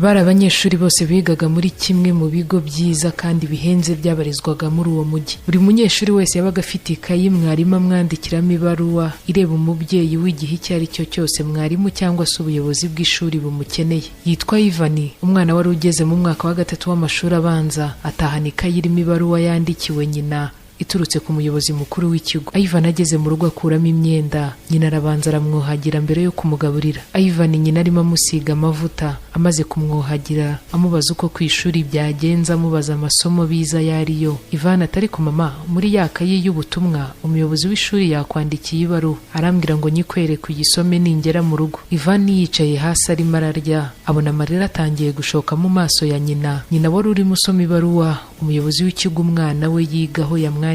Bari abanyeshuri bose bigaga muri kimwe mu bigo byiza kandi bihenze byabarizwaga muri uwo mujyi. Buri munyeshuri wese yabaga afite ikayi mwarimu amwandikiramo ibaruwa ireba umubyeyi w'igihe icyo ari cyo cyose mwarimu cyangwa se ubuyobozi bw'ishuri bumukeneye. Yitwa Ivan, umwana wari ugeze mu mwaka wa 3 w'amashuri abanza, atahana ikayi irimo ibaruwa yandikiwe nyina iturutse ku muyobozi mukuru w'ikigo. Ivan ageze mu rugo akuramo imyenda, nyina arabanza aramwuhagira mbere yo kumugaburira. Ivan nyina arimo amusiga amavuta, amaze kumwuhagira amubaza uko ku ishuri byagenza, amubaza amasomo biza yariyo. Ivan atari ko mama, muri ya kayi y'ubutumwa umuyobozi w'ishuri yakwandikiye ibaruwa, arambwira ngo nyikwere kuyisome ningera mu rugo. Ivan yicaye hasi arimo ararya, abona amarira atangiye gushoka mu maso ya nyina. Nyina wari urimo usoma ibaruwa umuyobozi w'ikigo umwana we yigaho yamwandikiye.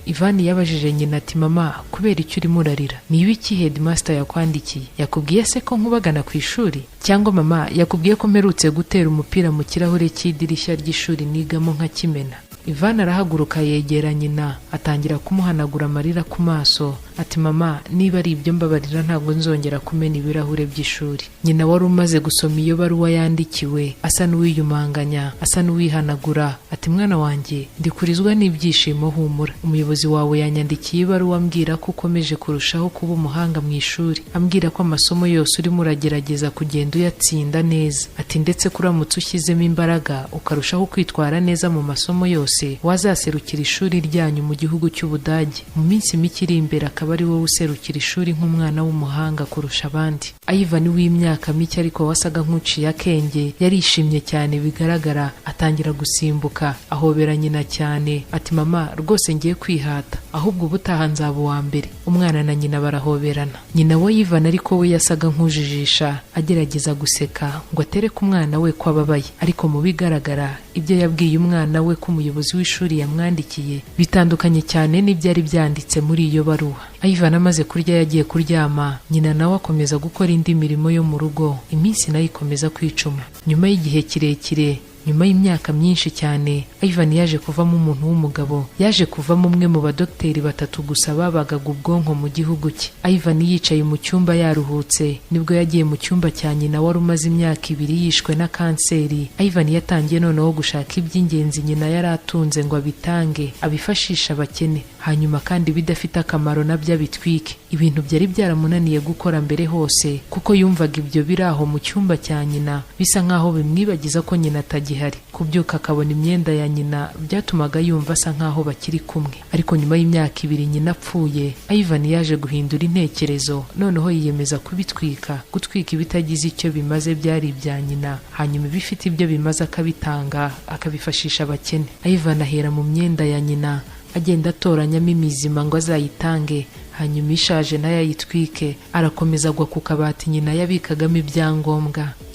Ivan yabajije nyina ati mama, kubera icyo urimo urarira? Ni ibiki headmaster yakwandikiye? Yakubwiye se ko nkubagana ku ishuri? Cyangwa mama yakubwiye ko mperutse gutera umupira mu kirahure cy'idirishya ry'ishuri nigamo nka kimena? Ivan arahaguruka yegera nyina, atangira kumuhanagura amarira ku maso. Ati mama, niba ari ibyo mbabarira ntabwo nzongera kumena ibirahure by'ishuri. Nyina wari umaze gusoma iyo baruwa yandikiwe asa n'uwiyumanganya, asa n'uwihanagura. Ati mwana wanjye, ndikurizwa n'ibyishimo, humura. Umuyobozi wawe yanyandikiye ibaruwa ambwira ko ukomeje kurushaho kuba umuhanga mu ishuri, ambwira ko amasomo yose urimo uragerageza kugenda uyatsinda neza. Ati ndetse kuramutse ushyizemo imbaraga ukarushaho kwitwara neza mu masomo yose, wazaserukira ishuri ryanyu mu gihugu cy'Ubudage. Mu minsi mike iri imbere akaba ari wowe userukira ishuri nk'umwana w'umuhanga kurusha abandi. Ivan w'imyaka mike ariko wasaga nk'uciye akenge yarishimye cyane bigaragara, atangira gusimbuka ahobera nyina cyane. Ati mama, rwose ngiye kwihata, ahubwo ubutaha nzaba uwa mbere. Umwana na nyina barahoberana. Nyina wa Ivan ariko we yasaga nk'ujijisha, agerageza guseka ngo atereke umwana we ko ababaye, ariko mu bigaragara ibyo yabwiye umwana we ko umuyobozi w'ishuri yamwandikiye bitandukanye cyane n'ibyari byanditse muri iyo baruwa. Ivan amaze kurya yagiye kuryama, nyina nawe akomeza gukora indi mirimo yo mu rugo. Iminsi nayo ikomeza kwicuma. Nyuma y'igihe kirekire, nyuma y'imyaka myinshi cyane, Ivan yaje kuvamo umuntu w'umugabo, yaje kuvamo umwe mu badokiteri 3 gusa babagaga ubwonko mu gihugu cye. Ivan yicaye mu cyumba yaruhutse nibwo yagiye mu cyumba cya nyina wari umaze imyaka 2 yishwe na kanseri. Ivan yatangiye noneho gushaka iby'ingenzi nyina yari atunze ngo abitange, abifashisha abakene, hanyuma kandi bidafite akamaro nabyo abitwike. Ibintu byari byaramunaniye gukora mbere hose, kuko yumvaga ibyo biri aho mu cyumba cya nyina bisa nkaho bimwibagiza ko nyina atagihari. Kubyuka akabona imyenda ya nyina byatumaga yumva asa nkaho bakiri kumwe. Ariko nyuma y'imyaka 2 nyina apfuye, Ivan yaje guhindura intekerezo, noneho yiyemeza kubitwika, gutwika ibitagize icyo bimaze byari ibya nyina, hanyuma ibifite ibyo bimaze akabitanga, akabifashisha abakene. Ivan ahera mu myenda ya nyina, agenda atoranyamo imizima ngo azayitange, hanyuma ishaje nayo ayitwike. Arakomeza agwa ku kabati nyina yabikagamo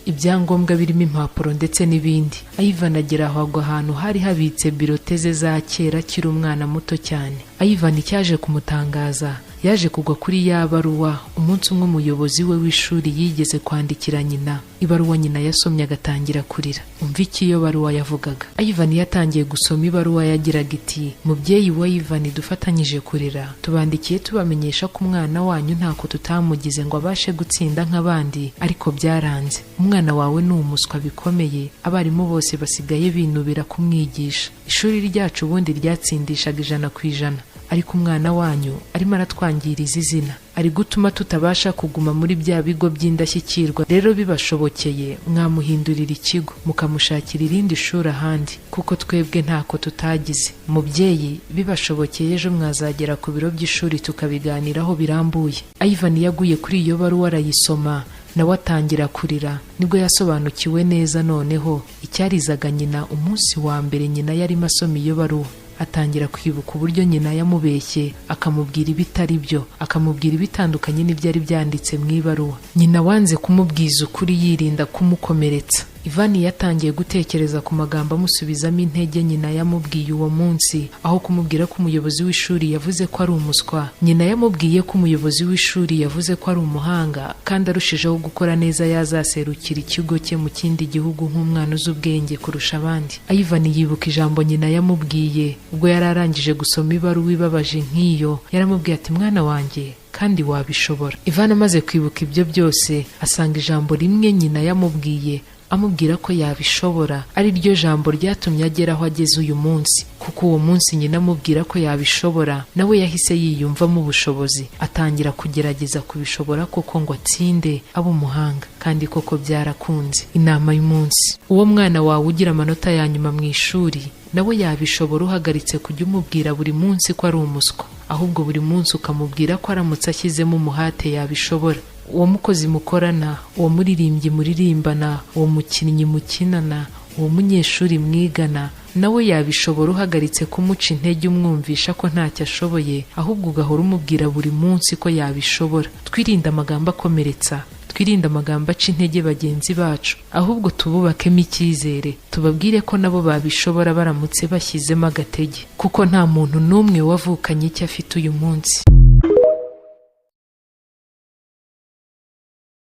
ibyangombwa birimo impapuro ndetse n'ibindi. Ivan agera aho agwa ahantu hari habitse birote ze za kera akiri umwana muto cyane. Ivan cyaje kumutangaza, yaje kugwa kuri ya baruwa umunsi umwe umuyobozi we w'ishuri yigeze kwandikira nyina. Ibaruwa nyina yasomye agatangira kurira. Umva iki iyo baruwa yavugaga. Ivan yatangiye gusoma ibaruwa yagiraga iti, mubyeyi wa Ivan dufatanyije kurira, tubandikiye tubamenyesha ko umwana wanyu ntako tutamugize ngo abashe gutsinda nk'abandi, ariko byaranze. Umwana wawe ni umuswa bikomeye, abarimu bose basigaye binubira kumwigisha. Ishuri ryacu ubundi ryatsindishaga 100%, ariko umwana wanyu arimo aratwangiriza izina, ari gutuma tutabasha kuguma muri bya bigo by'indashyikirwa. Rero bibashobokeye mwamuhindurira ikigo, mukamushakira irindi shuri ahandi, kuko twebwe ntako tutagize. Mubyeyi, bibashobokeye ejo mwazagera ku biro by'ishuri tukabiganiraho birambuye. Ivan yaguye kuri iyo baruwa arayisoma, nawe atangira kurira. Nibwo yasobanukiwe neza noneho icyarizaga nyina umunsi wa mbere nyina yarimo asoma iyo baruwa. Atangira kwibuka uburyo nyina yamubeshye, akamubwira ibitari byo, akamubwira ibitandukanye n'ibyari byanditse mu ibaruwa. Nyina wanze kumubwiza ukuri yirinda kumukomeretsa. Ivan yatangiye gutekereza ku magambo amusubizamo intege nyina yamubwiye uwo munsi, aho kumubwira ko umuyobozi w'ishuri yavuze ko ari umuswa. Nyina yamubwiye ko umuyobozi w'ishuri yavuze ko ari umuhanga kandi arushijeho gukora neza yazaserukira ikigo cye mu kindi gihugu nk'umwana uzi ubwenge kurusha abandi. Ivan yibuka ijambo nyina yamubwiye ubwo yari arangije gusoma ibaruwa ibabaje nk'iyo. Yaramubwiye ati mwana wanjye, kandi wabishobora. Ivan amaze kwibuka ibyo byose asanga ijambo rimwe nyina yamubwiye amubwira ko yabishobora, ari ryo jambo ryatumye agera aho ageze uyu munsi. Kuko uwo munsi nyina amubwira ko yabishobora, nawe yahise yiyumvamo ubushobozi, atangira kugerageza kubishobora koko ngo atsinde abe umuhanga. Kandi koko byarakunze. Inama y'umunsi: uwo mwana wawe ugira amanota ya nyuma mu ishuri, nawe yabishobora uhagaritse kujya umubwira buri munsi ko ari umuswa, ahubwo buri munsi ukamubwira ko aramutse ashyizemo umuhate yabishobora. Uwo mukozi mukorana, uwo muririmbyi muririmbana, uwo mukinnyi mukinana, uwo munyeshuri mwigana, nawe yabishobora uhagaritse kumuca intege umwumvisha ko ntacyo ashoboye, ahubwo ugahora umubwira buri munsi ko yabishobora. Twirinde amagambo akomeretsa, twirinde amagambo aca intege bagenzi bacu, ahubwo tububakemo icyizere, tubabwire ko nabo babishobora baramutse bashyizemo agatege, kuko nta muntu n'umwe wavukanye icyo afite uyu munsi.